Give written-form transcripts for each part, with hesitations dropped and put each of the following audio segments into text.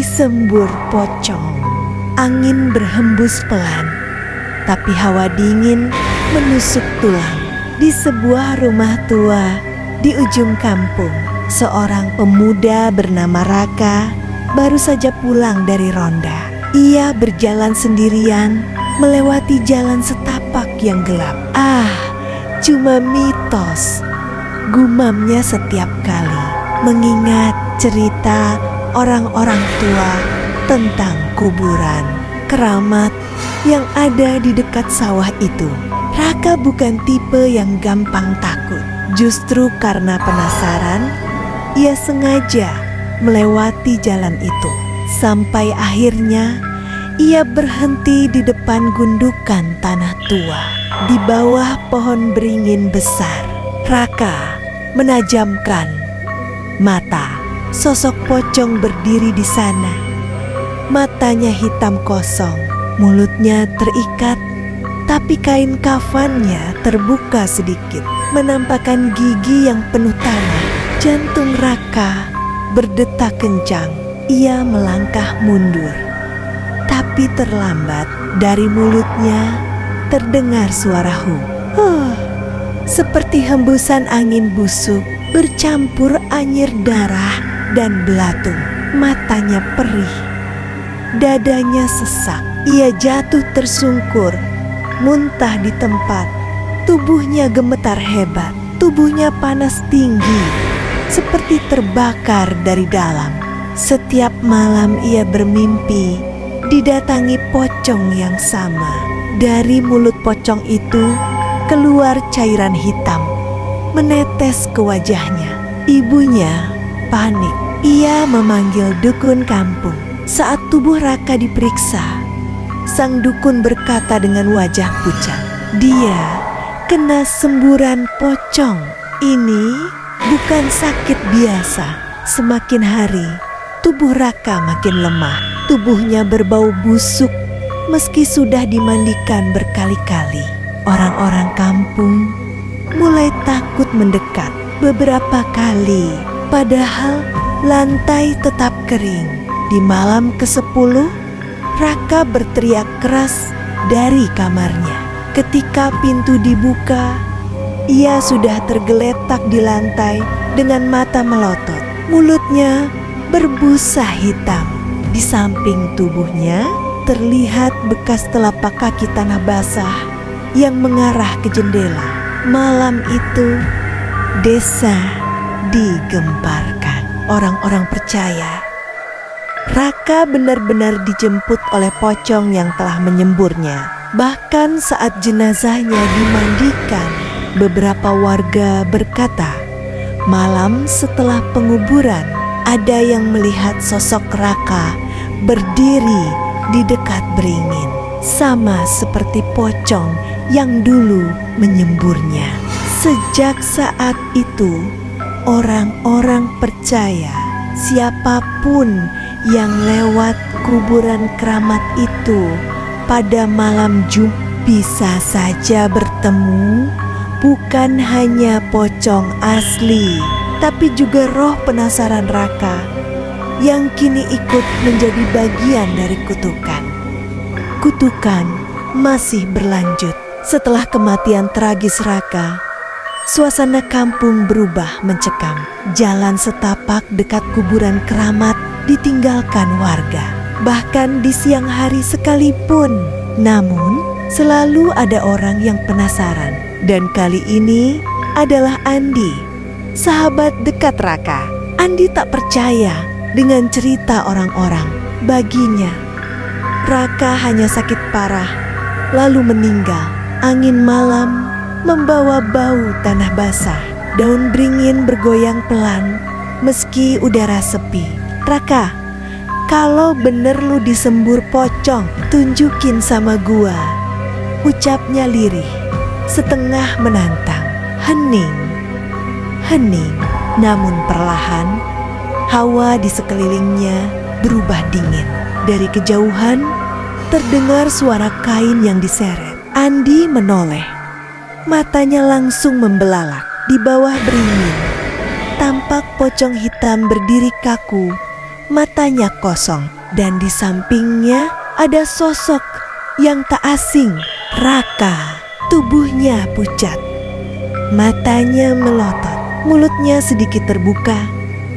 Disembur pocong, angin berhembus pelan, tapi hawa dingin menusuk tulang. Di sebuah rumah tua di ujung kampung, seorang pemuda bernama Raka baru saja pulang dari ronda. Ia berjalan sendirian melewati jalan setapak yang gelap. Cuma mitos, gumamnya setiap kali mengingat cerita orang-orang tua tentang kuburan keramat yang ada di dekat sawah itu. Raka bukan tipe yang gampang takut. Justru karena penasaran, ia sengaja melewati jalan itu. Sampai akhirnya ia berhenti di depan gundukan tanah tua. Di bawah pohon beringin besar, Raka menajamkan mata. Sosok pocong berdiri di sana. Matanya hitam kosong, mulutnya terikat, tapi kain kafannya terbuka sedikit, menampakkan gigi yang penuh tanah. Jantung Raka berdetak kencang. Ia melangkah mundur, tapi terlambat. Dari mulutnya terdengar suara seperti hembusan angin busuk bercampur anyir darah dan belatung. Matanya perih, dadanya sesak. Ia jatuh tersungkur, muntah di tempat. Tubuhnya gemetar hebat, tubuhnya panas tinggi, seperti terbakar dari dalam. Setiap malam ia bermimpi didatangi pocong yang sama. Dari mulut pocong itu keluar cairan hitam, menetes ke wajahnya. Ibunya panik. Ia memanggil dukun kampung. Saat tubuh Raka diperiksa, sang dukun berkata dengan wajah pucat, "Dia kena semburan pocong. Ini bukan sakit biasa." Semakin hari, tubuh Raka makin lemah. Tubuhnya berbau busuk meski sudah dimandikan berkali-kali. Orang-orang kampung mulai takut mendekat. Beberapa kali, padahal lantai tetap kering. Di malam ke-10, Raka berteriak keras dari kamarnya. Ketika pintu dibuka, ia sudah tergeletak di lantai dengan mata melotot. Mulutnya berbusa hitam. Di samping tubuhnya terlihat bekas telapak kaki tanah basah yang mengarah ke jendela. Malam itu, desa digemparkan. Orang-orang percaya Raka benar-benar dijemput oleh pocong yang telah menyemburnya. Bahkan saat jenazahnya dimandikan, beberapa warga berkata, malam setelah penguburan ada yang melihat sosok Raka berdiri di dekat beringin, sama seperti pocong yang dulu menyemburnya. Sejak saat itu, orang-orang percaya siapapun yang lewat kuburan keramat itu pada malam Jumat bisa saja bertemu bukan hanya pocong asli, tapi juga roh penasaran Raka yang kini ikut menjadi bagian dari kutukan. Kutukan masih berlanjut. Setelah kematian tragis Raka, suasana kampung berubah mencekam. Jalan setapak dekat kuburan keramat ditinggalkan warga, bahkan di siang hari sekalipun. Namun, selalu ada orang yang penasaran. Dan kali ini adalah Andi, sahabat dekat Raka. Andi tak percaya dengan cerita orang-orang. Baginya, Raka hanya sakit parah, lalu meninggal. Angin malam membawa bau tanah basah. Daun beringin bergoyang pelan meski udara sepi. "Raka, kalau bener lu disembur pocong, tunjukin sama gua," ucapnya lirih, setengah menantang. Hening, namun perlahan hawa di sekelilingnya berubah dingin. Dari kejauhan terdengar suara kain yang diseret. Andi menoleh. Matanya langsung membelalak. Di bawah beringin tampak pocong hitam berdiri kaku, matanya kosong, dan di sampingnya ada sosok yang tak asing, Raka. Tubuhnya pucat, matanya melotot, mulutnya sedikit terbuka,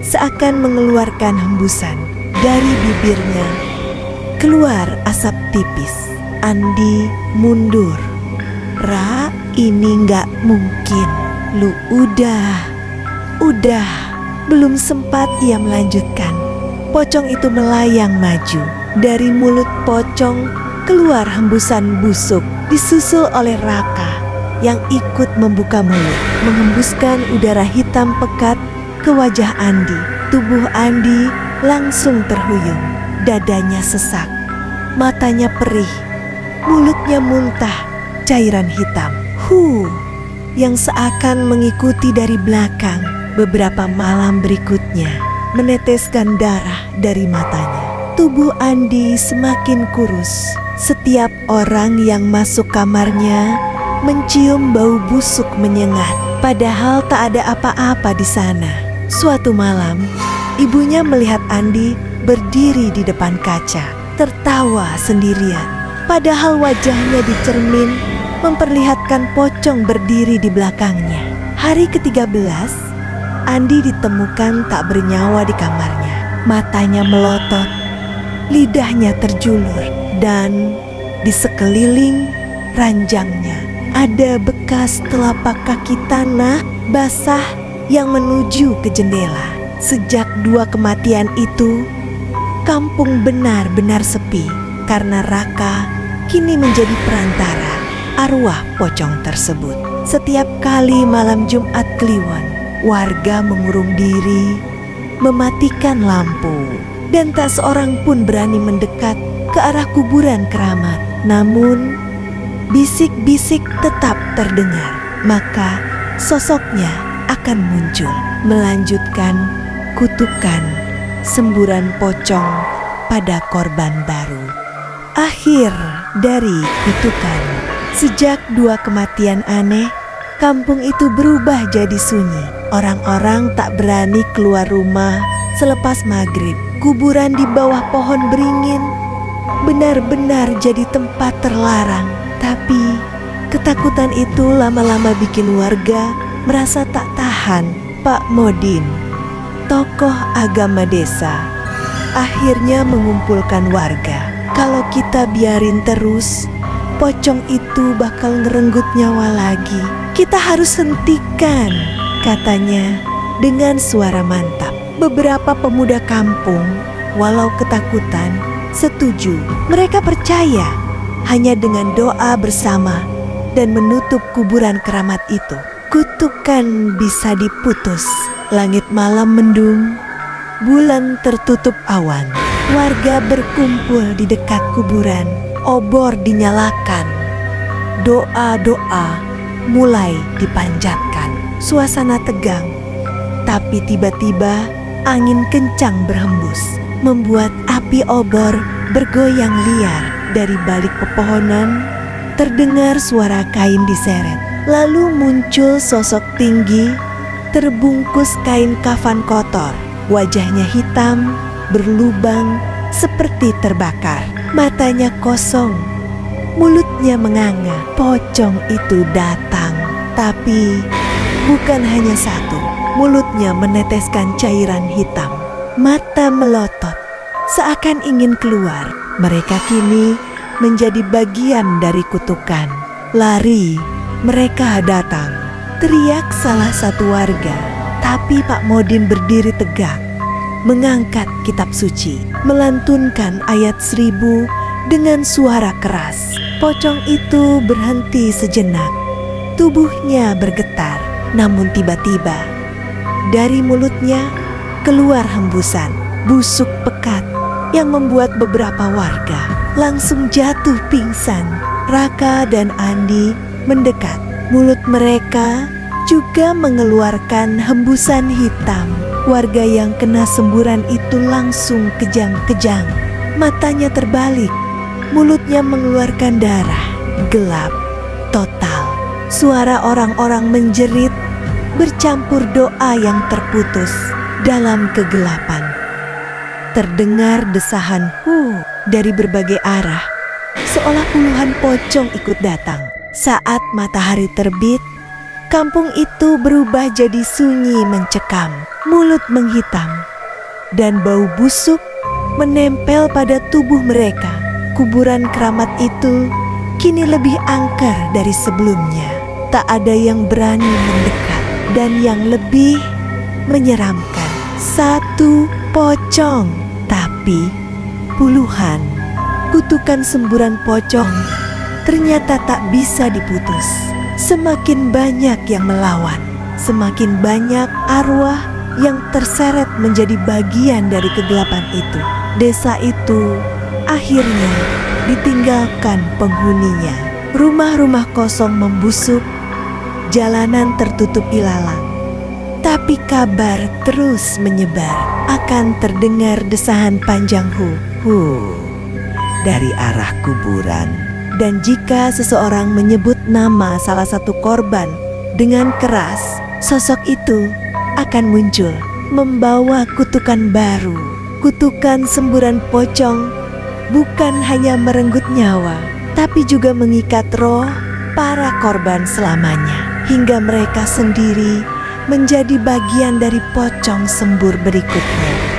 seakan mengeluarkan hembusan. Dari bibirnya keluar asap tipis. Andi mundur. Ra, ini nggak mungkin. Lu udah. Belum sempat ia melanjutkan, pocong itu melayang maju. Dari mulut pocong keluar hembusan busuk, disusul oleh Raka yang ikut membuka mulut, menghembuskan udara hitam pekat ke wajah Andi. Tubuh Andi langsung terhuyung, dadanya sesak, matanya perih, mulutnya muntah cairan hitam. Yang seakan mengikuti dari belakang. Beberapa malam berikutnya meneteskan darah dari matanya. Tubuh Andi semakin kurus. Setiap orang yang masuk kamarnya mencium bau busuk menyengat, padahal tak ada apa-apa di sana. Suatu malam, ibunya melihat Andi berdiri di depan kaca, tertawa sendirian. Padahal wajahnya di cermin memperlihatkan pocong berdiri di belakangnya. Hari ke-13, Andi ditemukan tak bernyawa di kamarnya. Matanya melotot, lidahnya terjulur, dan di sekeliling ranjangnya ada bekas telapak kaki tanah basah yang menuju ke jendela. Sejak 2 kematian itu, kampung benar-benar sepi karena Raka kini menjadi perantara arwah pocong tersebut. Setiap kali malam Jumat Kliwon, warga mengurung diri, mematikan lampu, dan tak seorang pun berani mendekat ke arah kuburan keramat. Namun, bisik-bisik tetap terdengar, maka sosoknya akan muncul, melanjutkan kutukan semburan pocong pada korban baru. Akhir dari kutukan. Sejak 2 kematian aneh, kampung itu berubah jadi sunyi. Orang-orang tak berani keluar rumah selepas maghrib. Kuburan di bawah pohon beringin benar-benar jadi tempat terlarang. Tapi ketakutan itu lama-lama bikin warga merasa tak tahan. Pak Modin, tokoh agama desa, akhirnya mengumpulkan warga. Kalau kita biarin terus, pocong itu bakal ngerenggut nyawa lagi. Kita harus hentikan, katanya dengan suara mantap. Beberapa pemuda kampung, walau ketakutan, setuju. Mereka percaya hanya dengan doa bersama dan menutup kuburan keramat itu, kutukan bisa diputus. Langit malam mendung, bulan tertutup awan. Warga berkumpul di dekat kuburan, obor dinyalakan, doa-doa mulai dipanjatkan. Suasana tegang, tapi tiba-tiba angin kencang berhembus, membuat api obor bergoyang liar. Dari balik pepohonan terdengar suara kain diseret. Lalu muncul sosok tinggi, terbungkus kain kafan kotor. Wajahnya hitam, berlubang seperti terbakar. Matanya kosong, mulutnya menganga. Pocong itu datang, tapi bukan hanya satu. Mulutnya meneteskan cairan hitam. Mata melotot, seakan ingin keluar. Mereka kini menjadi bagian dari kutukan. Lari, mereka datang, teriak salah satu warga. Tapi Pak Modin berdiri tegak, mengangkat kitab suci, melantunkan ayat 1000 dengan suara keras. Pocong itu berhenti sejenak, tubuhnya bergetar. Namun tiba-tiba dari mulutnya keluar hembusan busuk pekat yang membuat beberapa warga langsung jatuh pingsan. Raka dan Andi mendekat. Mulut mereka juga mengeluarkan hembusan hitam. Warga yang kena semburan itu langsung kejang-kejang. Matanya terbalik, mulutnya mengeluarkan darah. Gelap total. Suara orang-orang menjerit bercampur doa yang terputus dalam kegelapan. Terdengar desahan hu dari berbagai arah, seolah puluhan pocong ikut datang. Saat matahari terbit, kampung itu berubah jadi sunyi mencekam, mulut menghitam, dan bau busuk menempel pada tubuh mereka. Kuburan keramat itu kini lebih angker dari sebelumnya. Tak ada yang berani mendekat, dan yang lebih menyeramkan, satu pocong, tapi puluhan. Kutukan semburan pocong ternyata tak bisa diputus. Semakin banyak yang melawan, semakin banyak arwah yang terseret menjadi bagian dari kegelapan itu. Desa itu akhirnya ditinggalkan penghuninya. Rumah-rumah kosong membusuk, jalanan tertutup ilalang. Tapi kabar terus menyebar, akan terdengar desahan panjang hu dari arah kuburan. Dan jika seseorang menyebut nama salah satu korban dengan keras, sosok itu akan muncul membawa kutukan baru. Kutukan semburan pocong bukan hanya merenggut nyawa, tapi juga mengikat roh para korban selamanya, hingga mereka sendiri menjadi bagian dari pocong sembur berikutnya.